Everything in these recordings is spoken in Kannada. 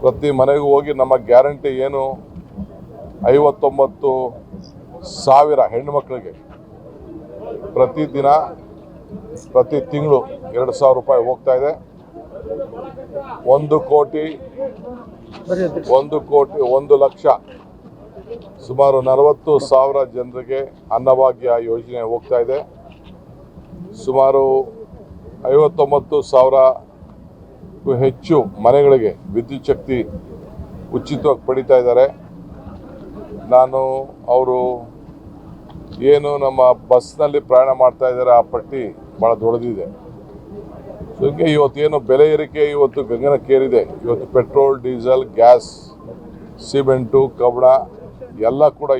ಪ್ರತಿ ಮನೆಗೂ ಹೋಗಿ ನಮ್ಮ ಗ್ಯಾರಂಟಿ ಏನು 59,000 ಹೆಣ್ಣು ಮಕ್ಕಳಿಗೆ ಪ್ರತಿದಿನ ಪ್ರತಿ ತಿಂಗಳು 2,000 ರೂಪಾಯಿ ಹೋಗ್ತಾ ಇದೆ. 1 ಲಕ್ಷ ಸುಮಾರು 40,000 ಜನರಿಗೆ ಅನ್ನಭಾಗ್ಯ ಯೋಜನೆ ಹೋಗ್ತಾ ಇದೆ. ಸುಮಾರು 59,000ಕ್ಕೂ ಹೆಚ್ಚು ಮನೆಗಳಿಗೆ ವಿದ್ಯುತ್ ಶಕ್ತಿ ಉಚಿತವಾಗಿ ಪಡಿತಾ ಇದ್ದಾರೆ. ನಾನು ಅವರು ಏನು ನಮ್ಮ ಬಸ್ನಲ್ಲಿ ಪ್ರಯಾಣ ಮಾಡ್ತಾ ಇದ್ದಾರೆ ಆ ಪಟ್ಟಿ ಭಾಳ ದೊಡ್ಡದಿದೆ. ಹೀಗೆ ಇವತ್ತೇನು ಬೆಲೆ ಏರಿಕೆ ಇವತ್ತು ಗಗನಕ್ಕೇರಿದೆ. ಇವತ್ತು ಪೆಟ್ರೋಲ್, ಡೀಸೆಲ್, ಗ್ಯಾಸ್, ಸಿಮೆಂಟು, ಕಬ್ಬಣ ಎಲ್ಲ ಕೂಡ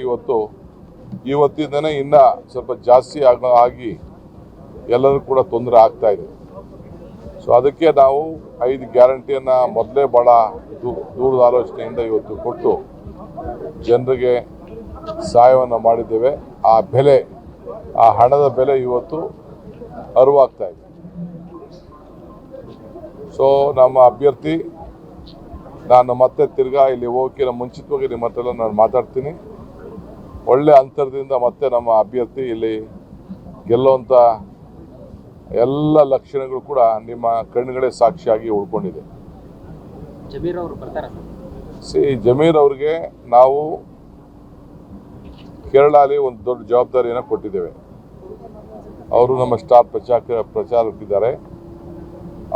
ಇವತ್ತಿಂದನೇ ಇನ್ನೂ ಸ್ವಲ್ಪ ಜಾಸ್ತಿ ಆಗಿ ಎಲ್ಲರೂ ಕೂಡ ತೊಂದರೆ ಆಗ್ತಾ ಇದೆ. ಸೊ ಅದಕ್ಕೆ ನಾವು 5 ಗ್ಯಾರಂಟಿಯನ್ನು ಮೊದಲೇ ಭಾಳ ದೂರದ ಆಲೋಚನೆಯಿಂದ ಇವತ್ತು ಕೊಟ್ಟು ಜನರಿಗೆ ಸಹಾಯವನ್ನು ಮಾಡಿದ್ದೇವೆ. ಆ ಬೆಲೆ, ಆ ಹಣದ ಬೆಲೆ ಇವತ್ತು ಅರಿವಾಗ್ತಾ ಇದೆ. ಸೊ ನಮ್ಮ ಅಭ್ಯರ್ಥಿ ನಾನು ಮತ್ತೆ ತಿರ್ಗಾ ಇಲ್ಲಿ ಹೋಗೋಕ್ಕಿಂತ ಮುಂಚಿತವಾಗಿ ನಿಮ್ಮ ಹತ್ರ ನಾನು ಮಾತಾಡ್ತೀನಿ. ಒಳ್ಳೆ ಅಂತರದಿಂದ ಮತ್ತೆ ನಮ್ಮ ಅಭ್ಯರ್ಥಿ ಇಲ್ಲಿ ಗೆಲ್ಲುವಂಥ ಎಲ್ಲ ಲಕ್ಷಣಗಳು ಕೂಡ ನಿಮ್ಮ ಕಣ್ಣುಗಳೇ ಸಾಕ್ಷಿಯಾಗಿ ಉಳ್ಕೊಂಡಿದೆ. ಜಮೀರ್ ಅವ್ರಿಗೆ ನಾವು ಕೇರಳಲ್ಲಿ ಒಂದು ದೊಡ್ಡ ಜವಾಬ್ದಾರಿಯನ್ನು ಕೊಟ್ಟಿದ್ದೇವೆ. ಅವರು ನಮ್ಮ ಸ್ಟಾರ್ ಪ್ರಚಾರಕ್ಕಿದ್ದಾರೆ.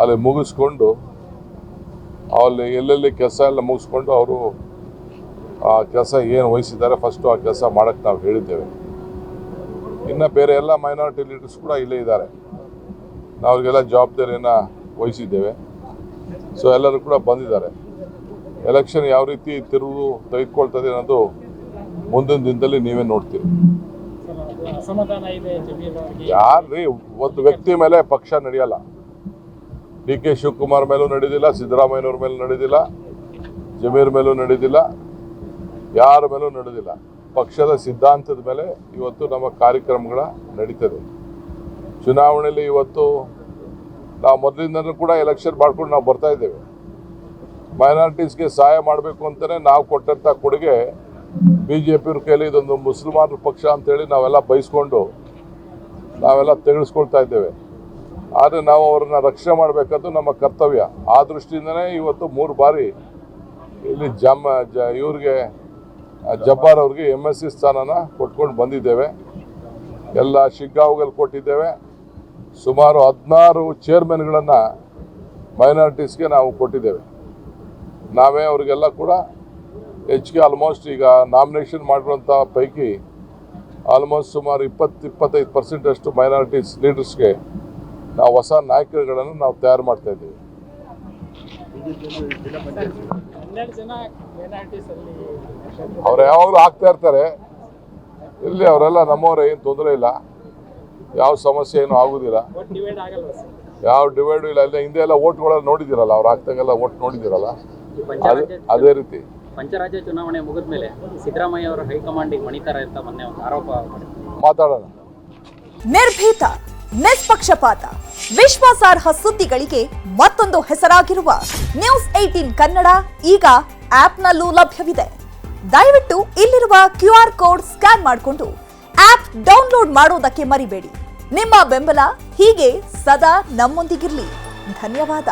ಅಲ್ಲಿ ಮುಗಿಸ್ಕೊಂಡು ಅಲ್ಲಿ ಎಲ್ಲೆಲ್ಲಿ ಕೆಲಸ ಎಲ್ಲ ಮುಗಿಸ್ಕೊಂಡು ಅವರು ಆ ಕೆಲಸ ಏನು ವಹಿಸಿದ್ದಾರೆ ಫಸ್ಟು ಆ ಕೆಲಸ ಮಾಡೋಕ್ಕೆ ನಾವು ಹೇಳಿದ್ದೇವೆ. ಇನ್ನು ಬೇರೆ ಎಲ್ಲ ಮೈನಾರಿಟಿ ಲೀಡರ್ಸ್ ಕೂಡ ಇಲ್ಲೇ ಇದ್ದಾರೆ. ನಾವು ಅವ್ರಿಗೆಲ್ಲ ಜವಾಬ್ದಾರಿಯನ್ನು ವಹಿಸಿದ್ದೇವೆ. ಸೊ ಎಲ್ಲರೂ ಕೂಡ ಬಂದಿದ್ದಾರೆ. ಎಲೆಕ್ಷನ್ ಯಾವ ರೀತಿ ತಿರುವು ತೆಗೆದುಕೊಳ್ತದೆ ಅನ್ನೋದು ಮುಂದಿನ ದಿನದಲ್ಲಿ ನೀವೇ ನೋಡ್ತೀರಿ. ಯಾರ್ರೀ ಒಂದು ವ್ಯಕ್ತಿ ಮೇಲೆ ಪಕ್ಷ ನಡೆಯಲ್ಲ. ಡಿ.ಕೆ. ಶಿವಕುಮಾರ್ ಮೇಲೂ ನಡೆದಿಲ್ಲ, ಸಿದ್ದರಾಮಯ್ಯನವ್ರ ಮೇಲೂ ನಡೆದಿಲ್ಲ, ಜಮೀರ್ ಮೇಲೂ ನಡೆದಿಲ್ಲ, ಯಾರ ಮೇಲೂ ನಡೆದಿಲ್ಲ. ಪಕ್ಷದ ಸಿದ್ಧಾಂತದ ಮೇಲೆ ಇವತ್ತು ನಮ್ಮ ಕಾರ್ಯಕ್ರಮಗಳ ನಡೀತದೆ. ಚುನಾವಣೆಯಲ್ಲಿ ಇವತ್ತು ನಾವು ಮೊದಲಿಂದನೂ ಕೂಡ ಎಲೆಕ್ಷನ್ ಮಾಡ್ಕೊಂಡು ನಾವು ಬರ್ತಾ ಇದ್ದೇವೆ. ಮೈನಾರಿಟೀಸ್ಗೆ ಸಹಾಯ ಮಾಡಬೇಕು ಅಂತಲೇ ನಾವು ಕೊಟ್ಟಂಥ ಕೊಡುಗೆ BJP ಕೈಲಿ ಇದೊಂದು ಮುಸಲ್ಮಾನರ ಪಕ್ಷ ಅಂತೇಳಿ ನಾವೆಲ್ಲ ಬಯಸ್ಕೊಂಡು ನಾವೆಲ್ಲ ತೆಗೆದುಕೊಳ್ತಾ ಇದ್ದೇವೆ. ಆದರೆ ನಾವು ಅವ್ರನ್ನ ರಕ್ಷಣೆ ಮಾಡಬೇಕಂತ ನಮ್ಮ ಕರ್ತವ್ಯ. ಆ ದೃಷ್ಟಿಯಿಂದನೇ ಇವತ್ತು 3 ಬಾರಿ ಇಲ್ಲಿ ಇವ್ರಿಗೆ ಜಬ್ಬಾರ್ ಅವ್ರಿಗೆ MSc ಸ್ಥಾನನ ಕೊಟ್ಕೊಂಡು ಬಂದಿದ್ದೇವೆ. ಎಲ್ಲ ಶಿಗ್ಗಾಂವ್ಗಳಲ್ಲಿ ಕೊಟ್ಟಿದ್ದೇವೆ. ಸುಮಾರು 16 ಚೇರ್ಮನ್ಗಳನ್ನು ಮೈನಾರಿಟೀಸ್ಗೆ ನಾವು ಕೊಟ್ಟಿದ್ದೇವೆ. ನಾವೇ ಅವರಿಗೆಲ್ಲ ಕೂಡ ಹೆಚ್ಚಿಗೆ ಆಲ್ಮೋಸ್ಟ್ ಈಗ ನಾಮಿನೇಷನ್ ಮಾಡಿರುವಂಥ ಪೈಕಿ ಆಲ್ಮೋಸ್ಟ್ ಸುಮಾರು 20-25% ಅಷ್ಟು ಮೈನಾರಿಟೀಸ್ ಲೀಡರ್ಸ್ಗೆ ನಾವು ಹೊಸ ನಾಯಕರುಗಳನ್ನು ನಾವು ತಯಾರು ಮಾಡ್ತಾ ಇದ್ದೀವಿ. ಅವ್ರು ಯಾವಾಗಲೂ ಆಗ್ತಾ ಇರ್ತಾರೆ. ಇಲ್ಲಿ ಅವರೆಲ್ಲ ನಮ್ಮವರೇ, ಏನು ತೊಂದರೆ ಇಲ್ಲ, ಯಾವ ಸಮಸ್ಯೆ ಏನೂ ಆಗೋದಿಲ್ಲ, ಯಾವ ಡಿವೈಡು ಇಲ್ಲ. ಇಲ್ಲ ಹಿಂದೆ ಎಲ್ಲ ಓಟ್ಗಳೆಲ್ಲ ನೋಡಿದ್ದೀರಲ್ಲ, ಅವ್ರು ಆಗ್ತಾಗೆಲ್ಲ ಓಟ್ ನೋಡಿದ್ದೀರಲ್ಲ, ಅದೇ ರೀತಿ. ಪಂಚರಾಜ್ಯ ಚುನಾವಣೆ ಮುಗಿದ ಮೇಲೆ ಸಿದ್ದರಾಮಯ್ಯ ಅವರು ಹೈಕಮಾಂಡಿಗೆ ಮಣಿತಾರೆ ಅಂತ ಮೊನ್ನೆ ಒಂದು ಆರೋಪ ಮಾತಾಡೋಣ. ನಿರ್ಭೀತ, ನಿಷ್ಪಕ್ಷಪಾತ, ವಿಶ್ವಾಸಾರ್ಹ ಸುದ್ದಿಗಳಿಗೆ ಮತ್ತೊಂದು ಹೆಸರಾಗಿರುವ ನ್ಯೂಸ್ 18 ಕನ್ನಡ ಈಗ ಆಪ್ನಲ್ಲೂ ಲಭ್ಯವಿದೆ. ದಯವಿಟ್ಟು ಇಲ್ಲಿರುವ QR ಕೋಡ್ ಸ್ಕ್ಯಾನ್ ಮಾಡಿಕೊಂಡು ಆಪ್ ಡೌನ್ಲೋಡ್ ಮಾಡೋದಕ್ಕೆ ಮರಿಬೇಡಿ. ನಿಮ್ಮ ಬೆಂಬಲ ಹೀಗೆ ಸದಾ ನಮ್ಮೊಂದಿಗಿರಲಿ. ಧನ್ಯವಾದ.